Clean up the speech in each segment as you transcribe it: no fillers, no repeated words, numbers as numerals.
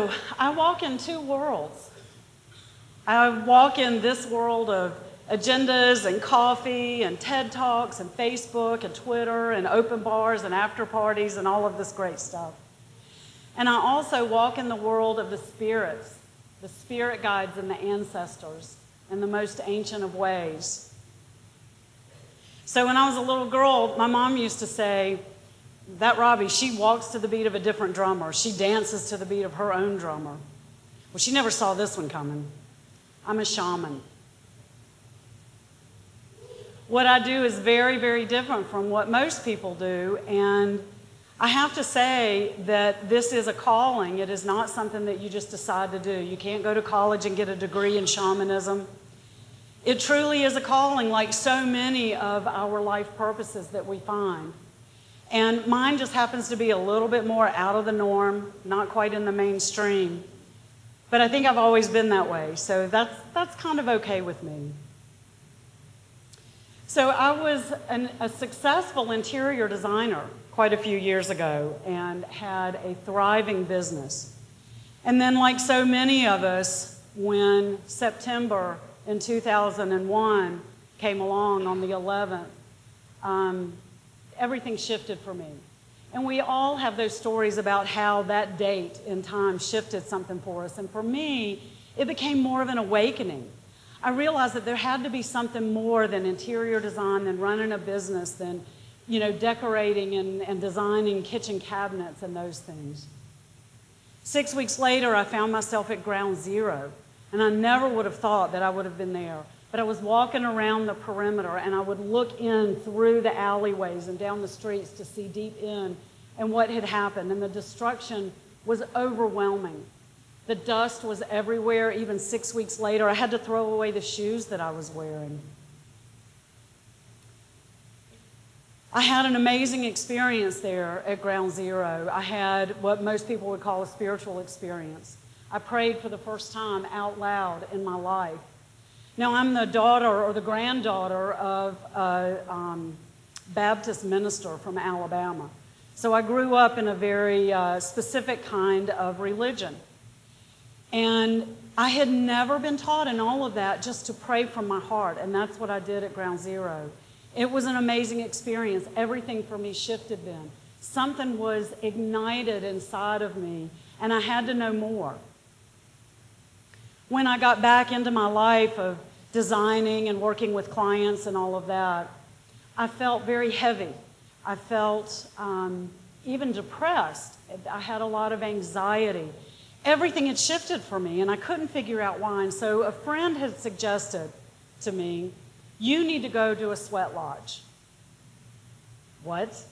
So I walk in two worlds. I walk in this world of agendas and coffee and TED Talks and Facebook and Twitter and open bars and after parties and all of this great stuff. And I also walk in the world of the spirits, the spirit guides and the ancestors in the most ancient of ways. So when I was a little girl, my mom used to say, that Robbie, she walks to the beat of a different drummer. She dances to the beat of her own drummer. Well, she never saw this one coming. I'm a shaman. What I do is very, very different from what most people do, and I have to say that this is a calling. It is not something that you just decide to do. You can't go to college and get a degree in shamanism. It truly is a calling, like so many of our life purposes that we find. And mine just happens to be a little bit more out of the norm, not quite in the mainstream. But I think I've always been that way, so that's kind of okay with me. So I was a successful interior designer quite a few years ago and had a thriving business. And then, like so many of us, when September in 2001 came along on the 11th, everything shifted for me. And we all have those stories about how that date in time shifted something for us. And for me, it became more of an awakening. I realized that there had to be something more than interior design, than running a business, than, you know, decorating and designing kitchen cabinets and those things. 6 weeks later, I found myself at ground zero. And I never would have thought that I would have been there. But I was walking around the perimeter, and I would look in through the alleyways and down the streets to see deep in and what had happened. And the destruction was overwhelming. The dust was everywhere. Even 6 weeks later, I had to throw away the shoes that I was wearing. I had an amazing experience there at Ground Zero. I had what most people would call a spiritual experience. I prayed for the first time out loud in my life. Now, I'm the daughter or the granddaughter of a Baptist minister from Alabama. So I grew up in a very specific kind of religion. And I had never been taught in all of that just to pray from my heart, and that's what I did at Ground Zero. It was an amazing experience. Everything for me shifted then. Something was ignited inside of me, and I had to know more. When I got back into my life of designing and working with clients and all of that, I felt very heavy. I felt even depressed. I had a lot of anxiety. Everything had shifted for me, and I couldn't figure out why. And so a friend had suggested to me, you need to go to a sweat lodge. What?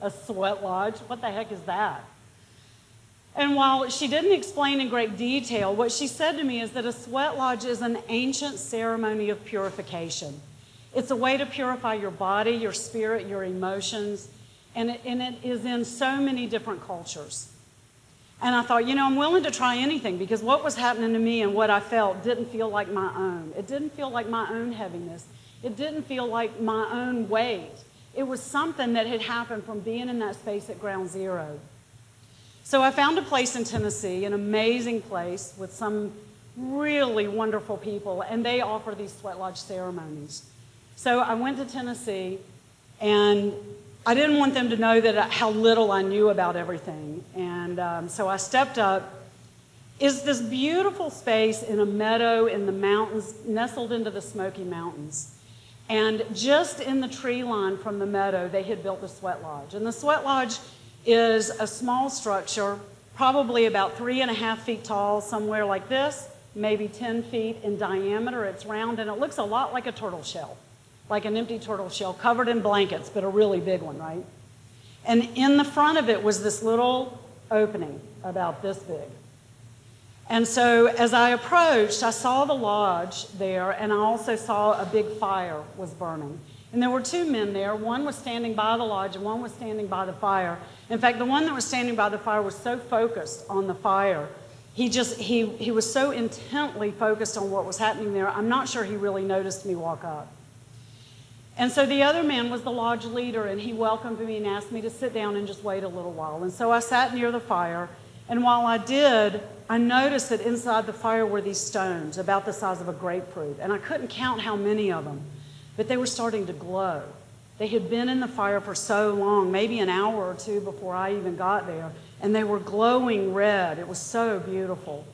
A sweat lodge? What the heck is that? And while she didn't explain in great detail, what she said to me is that a sweat lodge is an ancient ceremony of purification. It's a way to purify your body, your spirit, your emotions, and it is in so many different cultures. And I thought, you know, I'm willing to try anything, because what was happening to me and what I felt didn't feel like my own. It didn't feel like my own heaviness. It didn't feel like my own weight. It was something that had happened from being in that space at Ground Zero. So I found a place in Tennessee, an amazing place with some really wonderful people, and they offer these sweat lodge ceremonies. So I went to Tennessee, and I didn't want them to know that how little I knew about everything. And so I stepped up. It's this beautiful space in a meadow in the mountains, nestled into the Smoky Mountains. And just in the tree line from the meadow, they had built the sweat lodge. And the sweat lodge is a small structure, probably about 3.5 feet tall, somewhere like this, maybe 10 feet in diameter. It's round, and it looks a lot like a turtle shell, like an empty turtle shell covered in blankets, but a really big one, right? And in the front of it was this little opening about this big. And so as I approached, I saw the lodge there, and I also saw a big fire was burning. And there were two men there. One was standing by the lodge, and one was standing by the fire. In fact, the one that was standing by the fire was so focused on the fire. He was so intently focused on what was happening there, I'm not sure he really noticed me walk up. And so the other man was the lodge leader, and he welcomed me and asked me to sit down and just wait a little while. And so I sat near the fire, And while I did, I noticed that inside the fire were these stones about the size of a grapefruit. And I couldn't count how many of them, but they were starting to glow. They had been in the fire for so long, maybe an hour or two before I even got there, and they were glowing red. It was so beautiful.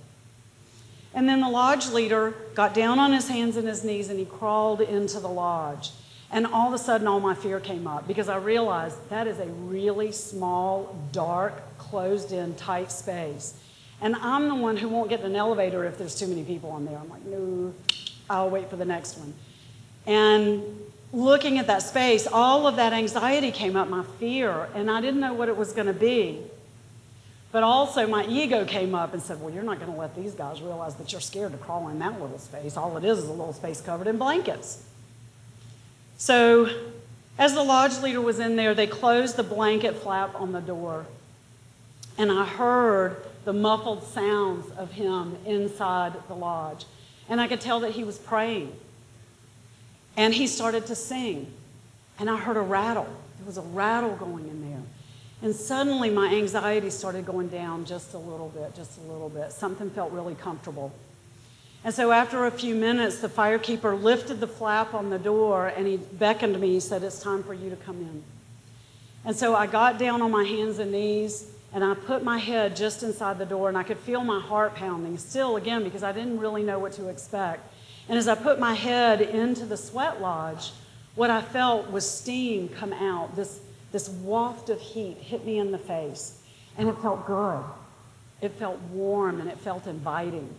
And then the lodge leader got down on his hands and his knees and he crawled into the lodge. And all of a sudden, all my fear came up because I realized that is a really small, dark, closed-in, tight space. And I'm the one who won't get in an elevator if there's too many people on there. I'm like, no, I'll wait for the next one. And looking at that space, all of that anxiety came up, my fear, and I didn't know what it was going to be. But also my ego came up and said, well, you're not going to let these guys realize that you're scared to crawl in that little space. All it is a little space covered in blankets. So as the lodge leader was in there, they closed the blanket flap on the door. And I heard the muffled sounds of him inside the lodge. And I could tell that he was praying. And he started to sing. And I heard a rattle. There was a rattle going in there. And suddenly my anxiety started going down just a little bit, just a little bit. Something felt really comfortable. And so after a few minutes, the firekeeper lifted the flap on the door and he beckoned me. He said, it's time for you to come in. And so I got down on my hands and knees and I put my head just inside the door and I could feel my heart pounding still again because I didn't really know what to expect. And as I put my head into the sweat lodge, what I felt was steam come out. This waft of heat hit me in the face, and it felt good. It felt warm, and it felt inviting.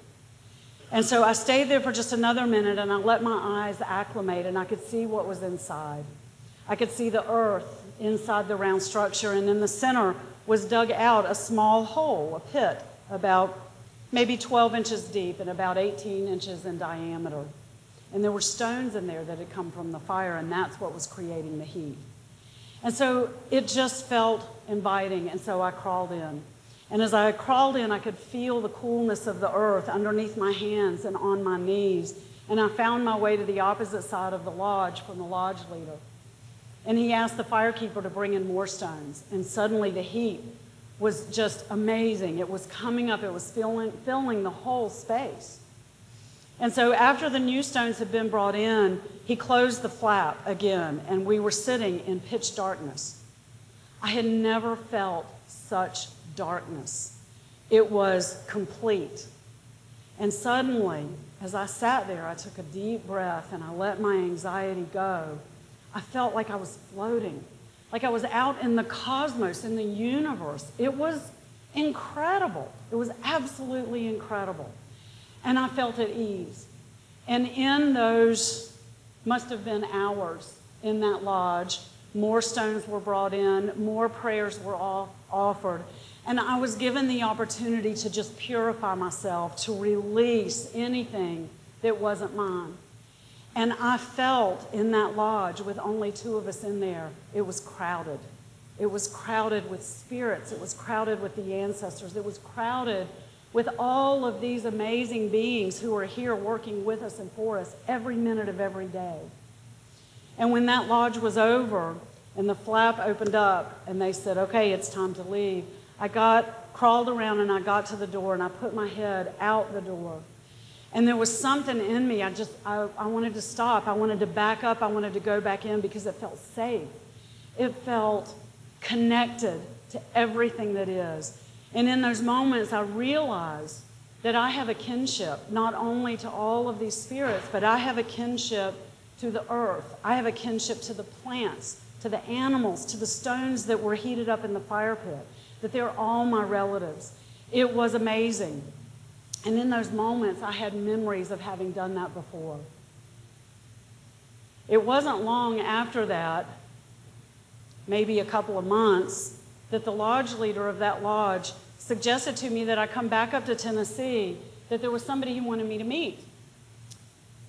And so I stayed there for just another minute, and I let my eyes acclimate, and I could see what was inside. I could see the earth inside the round structure, and in the center was dug out a small hole, a pit, about maybe 12 inches deep and about 18 inches in diameter. And there were stones in there that had come from the fire, and that's what was creating the heat. And so it just felt inviting, and so I crawled in. And as I crawled in, I could feel the coolness of the earth underneath my hands and on my knees. And I found my way to the opposite side of the lodge from the lodge leader. And he asked the firekeeper to bring in more stones. And suddenly the heat was just amazing. It was coming up. It was filling the whole space. And so after the new stones had been brought in, he closed the flap again, and we were sitting in pitch darkness. I had never felt such darkness. It was complete. And suddenly, as I sat there, I took a deep breath and I let my anxiety go. I felt like I was floating, like I was out in the cosmos, in the universe. It was incredible. It was absolutely incredible. And I felt at ease. And in those, must have been hours in that lodge, more stones were brought in, more prayers were all offered. And I was given the opportunity to just purify myself, to release anything that wasn't mine. And I felt in that lodge, with only 2 of us in there, it was crowded. It was crowded with spirits. It was crowded with the ancestors. It was crowded with all of these amazing beings who are here working with us and for us every minute of every day. And when that lodge was over and the flap opened up and they said, okay, it's time to leave, I crawled around and I got to the door and I put my head out the door. And there was something in me, I wanted to stop. I wanted to back up. I wanted to go back in because it felt safe. It felt connected to everything that is. And in those moments, I realized that I have a kinship, not only to all of these spirits, but I have a kinship to the earth. I have a kinship to the plants, to the animals, to the stones that were heated up in the fire pit, that they're all my relatives. It was amazing. And in those moments, I had memories of having done that before. It wasn't long after that, maybe a couple of months, that the lodge leader of that lodge suggested to me that I come back up to Tennessee, that there was somebody he wanted me to meet.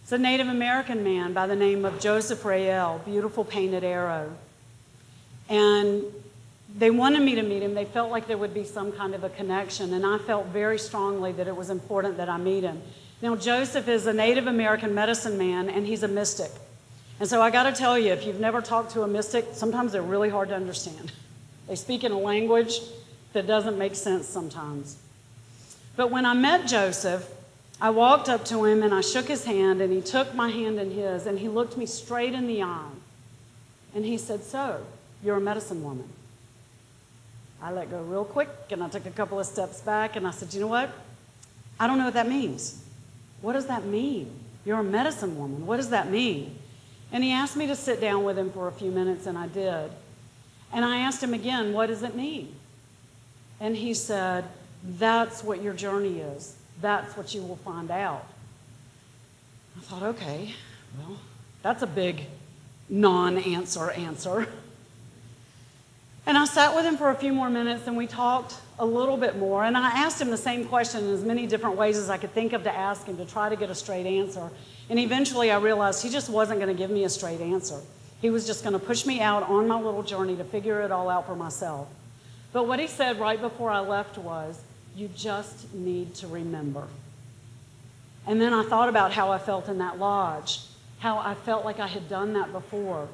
It's a Native American man by the name of Joseph Rael, beautiful painted arrow. And they wanted me to meet him. They felt like there would be some kind of a connection, and I felt very strongly that it was important that I meet him. Now, Joseph is a Native American medicine man, and he's a mystic. And so I got to tell you, if you've never talked to a mystic, sometimes they're really hard to understand. They speak in a language that doesn't make sense sometimes. But when I met Joseph, I walked up to him and I shook his hand, and he took my hand in his, and he looked me straight in the eye. And he said, "So, you're a medicine woman." I let go real quick, and I took a couple of steps back, and I said, "You know what? I don't know what that means." "What does that mean? You're a medicine woman. What does that mean?" And he asked me to sit down with him for a few minutes, and I did. And I asked him again, "What does it mean?" And he said, "That's what your journey is. That's what you will find out." I thought, okay, well, that's a big non-answer answer. And I sat with him for a few more minutes, and we talked a little bit more. And I asked him the same question in as many different ways as I could think of to ask him to try to get a straight answer. And eventually I realized he just wasn't going to give me a straight answer. He was just going to push me out on my little journey to figure it all out for myself. But what he said right before I left was, "You just need to remember." And then I thought about how I felt in that lodge, how I felt like I had done that before.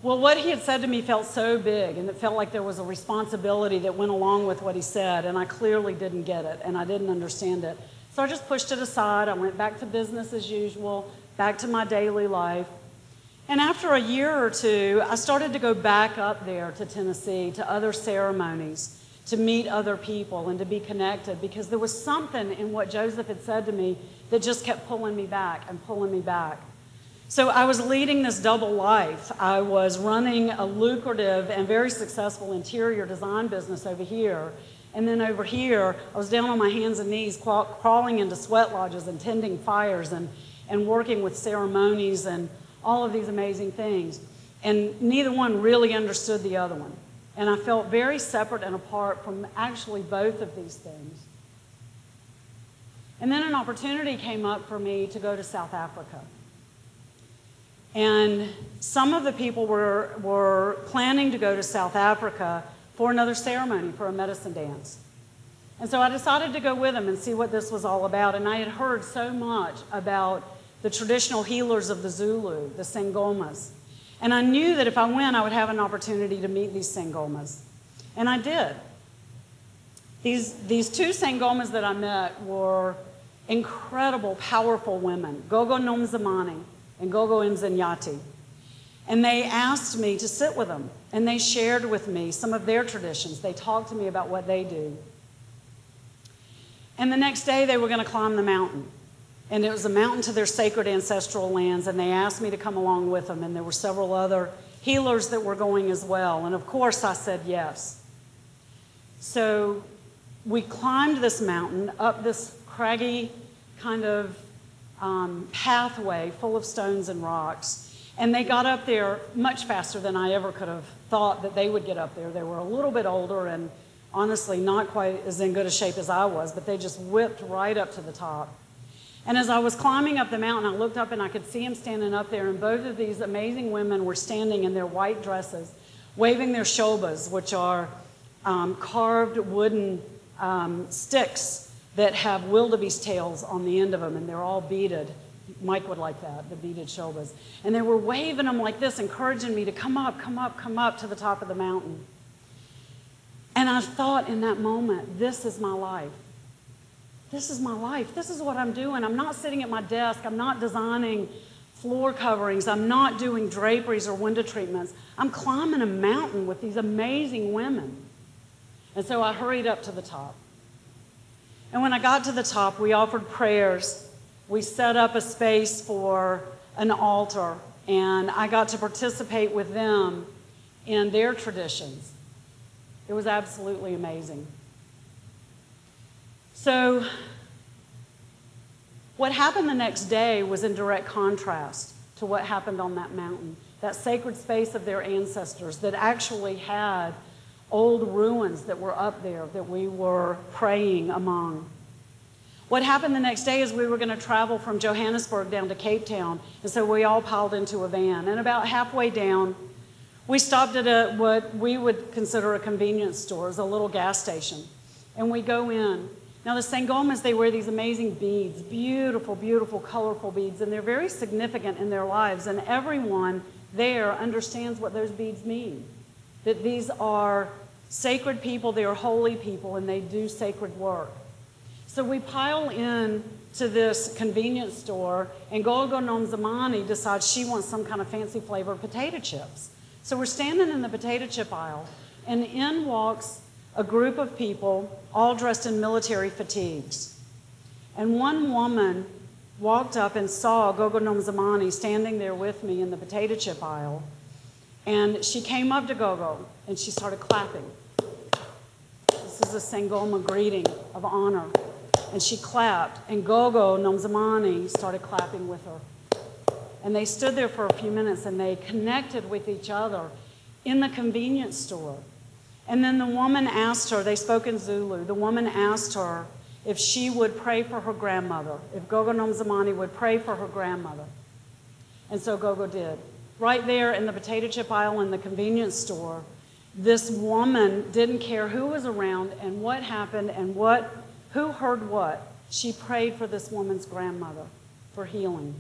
Well, what he had said to me felt so big, and it felt like there was a responsibility that went along with what he said, and I clearly didn't get it, and I didn't understand it. So I just pushed it aside. I went back to business as usual, back to my daily life. And after a year or two, I started to go back up there to Tennessee, to other ceremonies, to meet other people and to be connected, because there was something in what Joseph had said to me that just kept pulling me back and pulling me back. So I was leading this double life. I was running a lucrative and very successful interior design business over here. And then over here, I was down on my hands and knees, crawling into sweat lodges and tending fires and working with ceremonies and all of these amazing things. And neither one really understood the other one. And I felt very separate and apart from actually both of these things. And then an opportunity came up for me to go to South Africa. And some of the people were planning to go to South Africa for another ceremony, for a medicine dance. And so I decided to go with them and see what this was all about. And I had heard so much about the traditional healers of the Zulu, the Sangomas. And I knew that if I went, I would have an opportunity to meet these Sangomas. And I did. These two Sangomas that I met were incredible, powerful women, Gogo Nomzamani and Gogo Mzanyati. And they asked me to sit with them, and they shared with me some of their traditions. They talked to me about what they do. And the next day, they were going to climb the mountain. And it was a mountain to their sacred ancestral lands, and they asked me to come along with them, and there were several other healers that were going as well. And of course, I said yes. So we climbed this mountain, up this craggy kind of pathway full of stones and rocks. And they got up there much faster than I ever could have thought that they would get up there. They were a little bit older and honestly not quite as in good a shape as I was, but they just whipped right up to the top. And as I was climbing up the mountain, I looked up and I could see them standing up there, and both of these amazing women were standing in their white dresses, waving their shobas, which are carved wooden sticks that have wildebeest tails on the end of them, and they're all beaded. Mike would like that, the beaded shobas. And they were waving them like this, encouraging me to come up, come up, come up to the top of the mountain. And I thought in that moment, this is my life. This is my life. This is what I'm doing. I'm not sitting at my desk. I'm not designing floor coverings. I'm not doing draperies or window treatments. I'm climbing a mountain with these amazing women. And so I hurried up to the top. And when I got to the top, we offered prayers. We set up a space for an altar, and I got to participate with them in their traditions. It was absolutely amazing. So what happened the next day was in direct contrast to what happened on that mountain, that sacred space of their ancestors that actually had old ruins that were up there that we were praying among. What happened the next day is we were going to travel from Johannesburg down to Cape Town, and so we all piled into a van. And about halfway down, we stopped at what we would consider a convenience store, a little gas station, and we go in. Now the Sangomas, they wear these amazing beads, beautiful, beautiful, colorful beads, and they're very significant in their lives, and everyone there understands what those beads mean, that these are Sacred people, they are holy people, and they do sacred work. So we pile in to this convenience store, and Gogo Nomzamani decides she wants some kind of fancy flavored potato chips. So we're standing in the potato chip aisle, and in walks a group of people, all dressed in military fatigues. And one woman walked up and saw Gogo Nomzamani standing there with me in the potato chip aisle, and she came up to Gogo, and she started clapping. This is a Sangoma greeting of honor. And she clapped, and Gogo Nomzamani started clapping with her. And they stood there for a few minutes, and they connected with each other in the convenience store. And then the woman asked her, they spoke in Zulu, the woman asked her if she would pray for her grandmother, if Gogo Nomzamani would pray for her grandmother. And so Gogo did. Right there in the potato chip aisle in the convenience store, this woman didn't care who was around and what happened and who heard what. She prayed for this woman's grandmother for healing.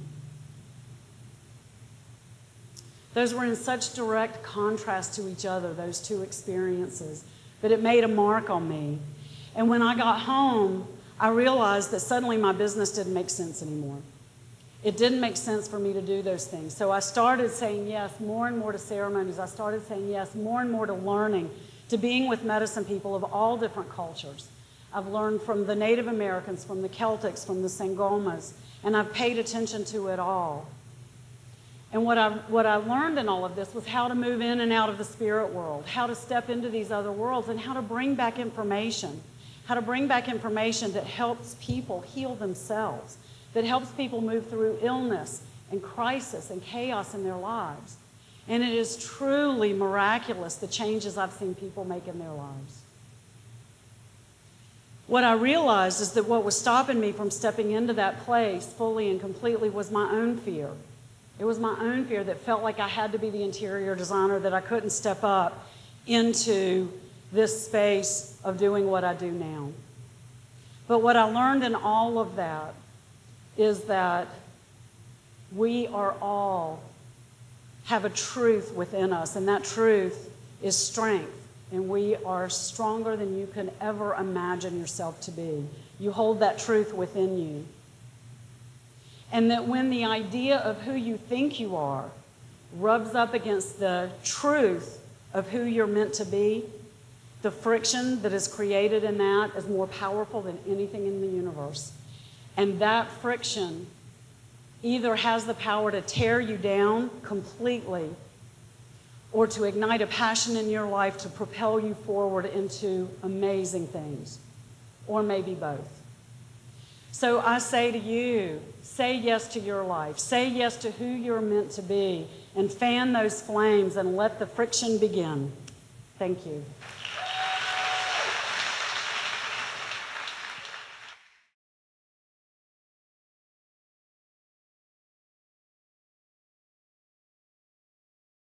Those were in such direct contrast to each other, those two experiences, but it made a mark on me. And when I got home, I realized that suddenly my business didn't make sense anymore. It didn't make sense for me to do those things. So I started saying yes more and more to ceremonies. I started saying yes more and more to learning, to being with medicine people of all different cultures. I've learned from the Native Americans, from the Celtics, from the Sangomas, and I've paid attention to it all. And what I learned in all of this was how to move in and out of the spirit world, how to step into these other worlds, and how to bring back information. How to bring back information that helps people heal themselves, that helps people move through illness and crisis and chaos in their lives. And it is truly miraculous, the changes I've seen people make in their lives. What I realized is that what was stopping me from stepping into that place fully and completely was my own fear. It was my own fear that felt like I had to be the interior designer, that I couldn't step up into this space of doing what I do now. But what I learned in all of that is that we are all have a truth within us, and that truth is strength. And we are stronger than you can ever imagine yourself to be. You hold that truth within you. And that when the idea of who you think you are rubs up against the truth of who you're meant to be, the friction that is created in that is more powerful than anything in the universe. And that friction either has the power to tear you down completely or to ignite a passion in your life to propel you forward into amazing things, or maybe both. So I say to you, say yes to your life. Say yes to who you're meant to be, and fan those flames and let the friction begin. Thank you.